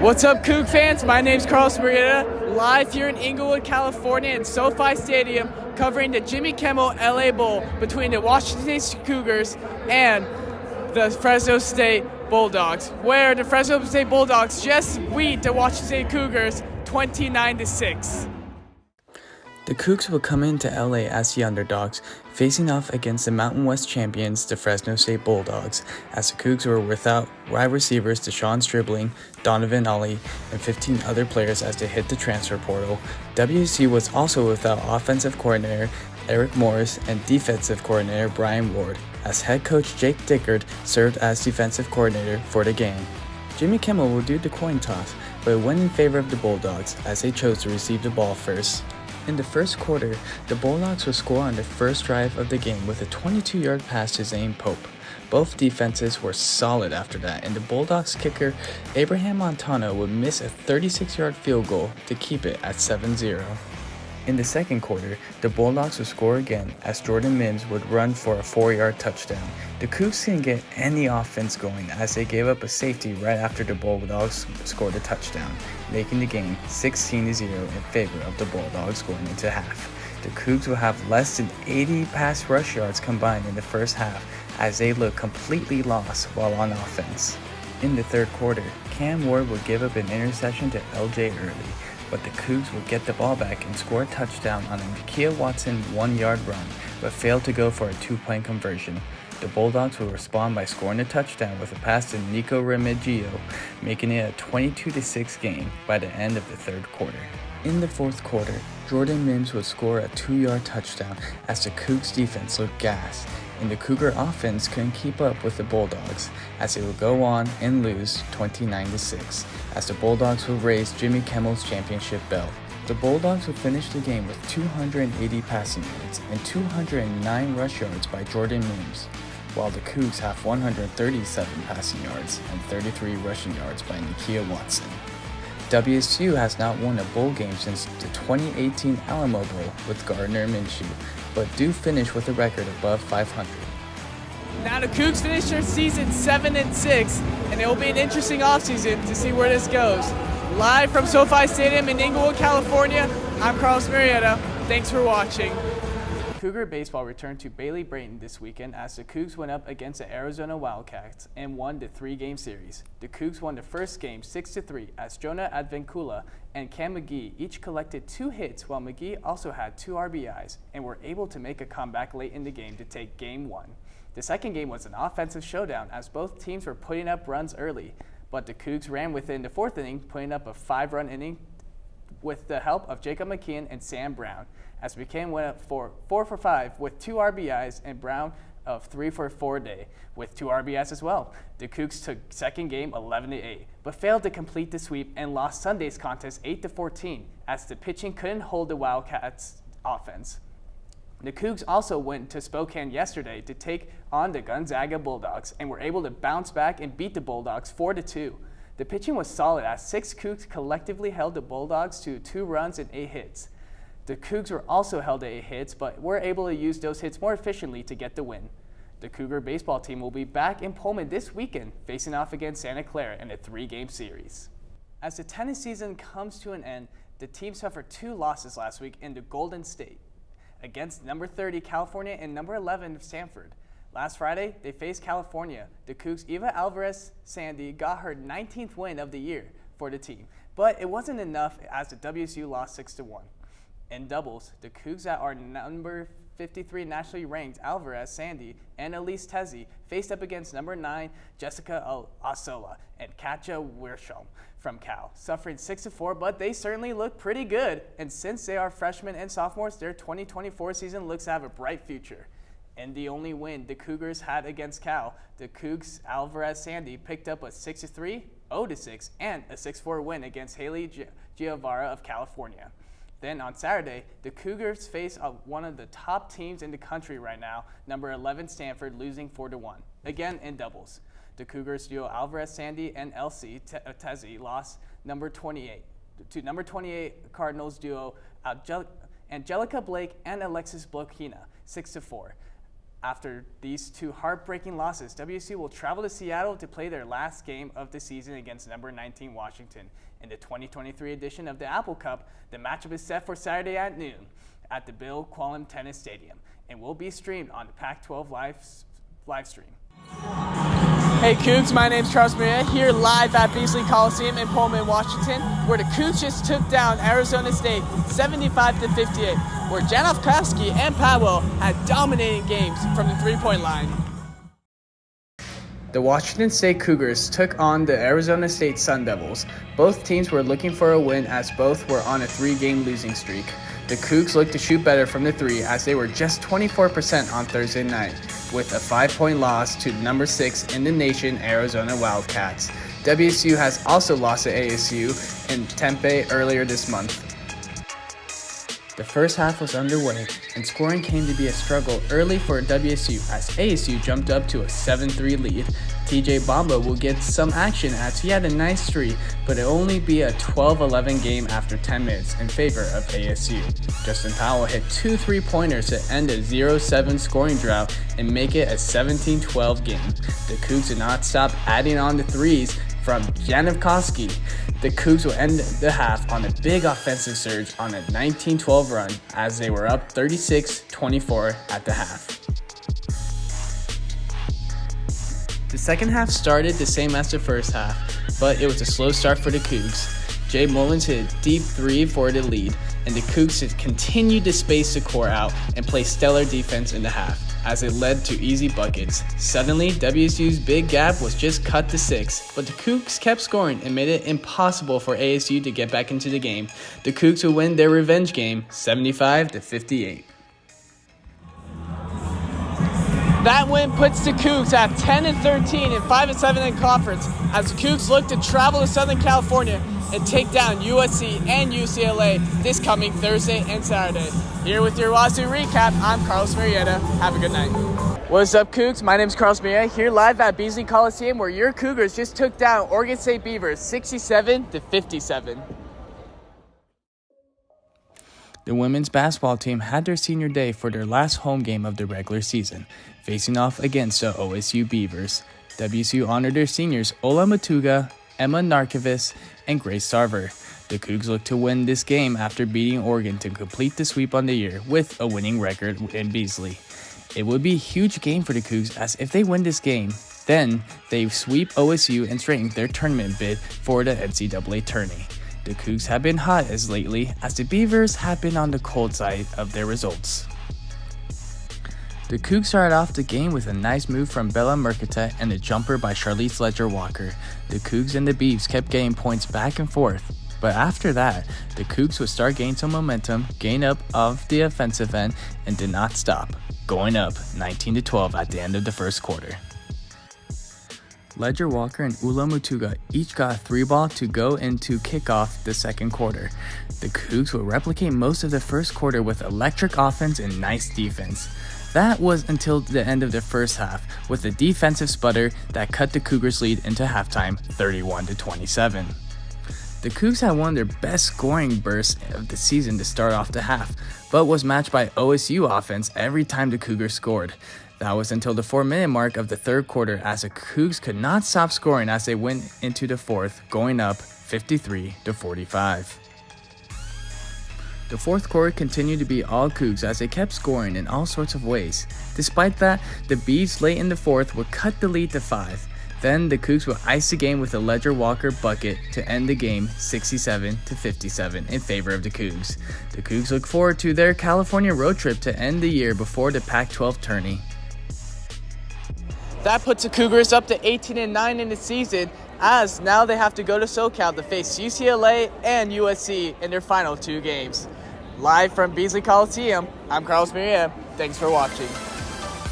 What's up, Coug fans? My name's Murrieta, live here in Inglewood, California in SoFi Stadium, covering the Jimmy Kimmel LA Bowl between the Washington State Cougars and the Fresno State Bulldogs, where the Fresno State Bulldogs just beat the Washington State Cougars 29-6. The Cougs will come into LA as the underdogs, facing off against the Mountain West champions, the Fresno State Bulldogs, as the Cougs were without wide receivers Deshaun Stribling, Donovan Ollie, and 15 other players as they hit the transfer portal. WSU was also without offensive coordinator Eric Morris and defensive coordinator Brian Ward, as head coach Jake Dickert served as defensive coordinator for the game. Jimmy Kimmel will do the coin toss, but it went in favor of the Bulldogs as they chose to receive the ball first. In the first quarter, the Bulldogs would score on the first drive of the game with a 22-yard pass to Zane Pope. Both defenses were solid after that, and the Bulldogs kicker Abraham Montano would miss a 36-yard field goal to keep it at 7-0. In the second quarter, the Bulldogs would score again as Jordan Mims would run for a 4-yard touchdown. The Cougs didn't get any offense going as they gave up a safety right after the Bulldogs scored a touchdown, making the game 16-0 in favor of the Bulldogs going into half. The Cougs will have less than 80 pass rush yards combined in the first half as they look completely lost while on offense. In the third quarter, Cam Ward would give up an interception to LJ Early, but the Cougs would get the ball back and score a touchdown on a Nakia Watson 1-yard run, but failed to go for a 2-point conversion. The Bulldogs would respond by scoring a touchdown with a pass to Nico Remigio, making it a 22-6 game by the end of the third quarter. In the fourth quarter, Jordan Mims would score a 2-yard touchdown as the Cougs defense looked gassed, and the Cougar offense couldn't keep up with the Bulldogs as they would go on and lose 29-6 as the Bulldogs would raise Jimmy Kimmel's championship belt. The Bulldogs would finish the game with 280 passing yards and 209 rush yards by Jordan Mims, while the Cougs have 137 passing yards and 33 rushing yards by Nakia Watson. WSU has not won a bowl game since the 2018 Alamo Bowl with Gardner Minshew, but do finish with a record above 500. Now the Cougs finish their season 7-6, and it will be an interesting offseason to see where this goes. Live from SoFi Stadium in Inglewood, California, I'm Murrieta. Thanks for watching. Cougar baseball returned to Bailey Brayton this weekend as the Cougs went up against the Arizona Wildcats and won the 3-game series. The Cougs won the first game 6-3 as Jonah Advincula and Cam McGee each collected 2 hits, while McGee also had 2 RBIs and were able to make a comeback late in the game to take Game 1. The second game was an offensive showdown as both teams were putting up runs early, but the Cougs ran within the 4th inning, putting up a 5-run inning with the help of Jacob McKeon and Sam Brown, as McKeon went up for 4 for 5 with 2 RBIs and Brown of 3 for 4 day with 2 RBIs as well. The Cougs took second game 11-8, but failed to complete the sweep and lost Sunday's contest 8-14 as the pitching couldn't hold the Wildcats' offense. The Cougs also went to Spokane yesterday to take on the Gonzaga Bulldogs and were able to bounce back and beat the Bulldogs 4-2. The pitching was solid as 6 Cougs collectively held the Bulldogs to 2 runs and 8 hits. The Cougs were also held to 8 hits, but were able to use those hits more efficiently to get the win. The Cougar baseball team will be back in Pullman this weekend, facing off against Santa Clara in a 3-game series. As the tennis season comes to an end, the team suffered 2 losses last week in the Golden State against number 30 California and number 11 Stanford. Last Friday, they faced California. The Cougs' Eva Alvarez-Sandy got her 19th win of the year for the team, but it wasn't enough as the WSU lost 6-1. In doubles, the Cougs that are number 53 nationally ranked Alvarez-Sandy and Elise Tezzi faced up against number 9 Jessica Osola and Katja Wirschholm from Cal, suffering 6-4, but they certainly look pretty good. And since they are freshmen and sophomores, their 2024 season looks to have a bright future. And the only win the Cougars had against Cal, the Cougs' Alvarez-Sandy picked up a 6-3, 0-6, and a 6-4 win against Haley Giovara of California. Then on Saturday, the Cougars face one of the top teams in the country right now, number 11 Stanford, losing 4-1, again in doubles. The Cougars duo Alvarez-Sandy and Elsie Tezzi lost number 28 to number 28 Cardinals duo Angelica Blake and Alexis Blokina 6-4. After these two heartbreaking losses, WSU will travel to Seattle to play their last game of the season against number 19 Washington. In the 2023 edition of the Apple Cup, the matchup is set for Saturday at noon at the Bill Quallen Tennis Stadium and will be streamed on the Pac-12 live stream. Hey Cougs, my name's Charles Murrieta here live at Beasley Coliseum in Pullman, Washington, where the Cougs just took down Arizona State 75-58, where Janowski and Powell had dominating games from the three-point line. The Washington State Cougars took on the Arizona State Sun Devils. Both teams were looking for a win as both were on a 3-game losing streak. The Cougs looked to shoot better from the three as they were just 24% on Thursday night, with a 5-point loss to number 6 in the nation, Arizona Wildcats. WSU has also lost to ASU in Tempe earlier this month. The first half was underway, and scoring came to be a struggle early for WSU as ASU jumped up to a 7-3 lead. TJ Bamba will get some action as he had a nice streak, but it'll only be a 12-11 game after 10 minutes in favor of ASU. Justin Powell hit 2 3-pointers to end a 0-7 scoring drought and make it a 17-12 game. The Cougs did not stop adding on the threes from Janowski. The Cougs will end the half on a big offensive surge on a 19-12 run as they were up 36-24 at the half. The second half started the same as the first half, but it was a slow start for the Cougs. Jay Mullins hit a deep 3 for the lead, and the Cougs continued to space the core out and play stellar defense in the half, as it led to easy buckets. Suddenly, WSU's big gap was just cut to 6, but the Cougs kept scoring and made it impossible for ASU to get back into the game. The Cougs will win their revenge game 75-58. That win puts the Cougs at 10-13 and 5-7 in conference as the Cougs look to travel to Southern California and take down USC and UCLA this coming Thursday and Saturday. Here with your Wazoo recap, I'm Carlos Murrieta. Have a good night. What's up, Cougs? My name's Carlos Murrieta here live at Beasley Coliseum where your Cougars just took down Oregon State Beavers 67-57. The women's basketball team had their senior day for their last home game of the regular season, facing off against the OSU Beavers. WSU honored their seniors Ola Matuga, Emma Narkevis, and Grace Sarver. The Cougs look to win this game after beating Oregon to complete the sweep on the year with a winning record in Beasley. It would be a huge game for the Cougs as if they win this game, then they sweep OSU and strengthen their tournament bid for the NCAA tourney. The Cougs have been hot as lately as the Beavers have been on the cold side of their results. The Cougs started off the game with a nice move from Bella Murrieta and a jumper by Charlize Ledger-Walker. The Cougs and the Beavs kept getting points back and forth, but after that, the Cougs would start gaining some momentum, gain up off the offensive end, and did not stop, going up 19-12 at the end of the first quarter. Ledger Walker and Ula Mutuga each got a 3-ball to go into kickoff the second quarter. The Cougs would replicate most of the first quarter with electric offense and nice defense. That was until the end of the first half, with a defensive sputter that cut the Cougars' lead into halftime 31-27. The Cougs had one of their best scoring bursts of the season to start off the half, but was matched by OSU offense every time the Cougars scored. That was until the 4-minute mark of the third quarter as the Cougs could not stop scoring as they went into the fourth, going up 53-45. The fourth quarter continued to be all Cougs as they kept scoring in all sorts of ways. Despite that, the Beavs late in the fourth would cut the lead to 5. Then the Cougs would ice the game with a Ledger Walker bucket to end the game 67-57 in favor of the Cougs. The Cougs look forward to their California road trip to end the year before the Pac-12 tourney. That puts the Cougars up to 18-9 in the season, as now they have to go to SoCal to face UCLA and USC in their final 2 games. Live from Beasley Coliseum, I'm Carlos Murrieta. Thanks for watching.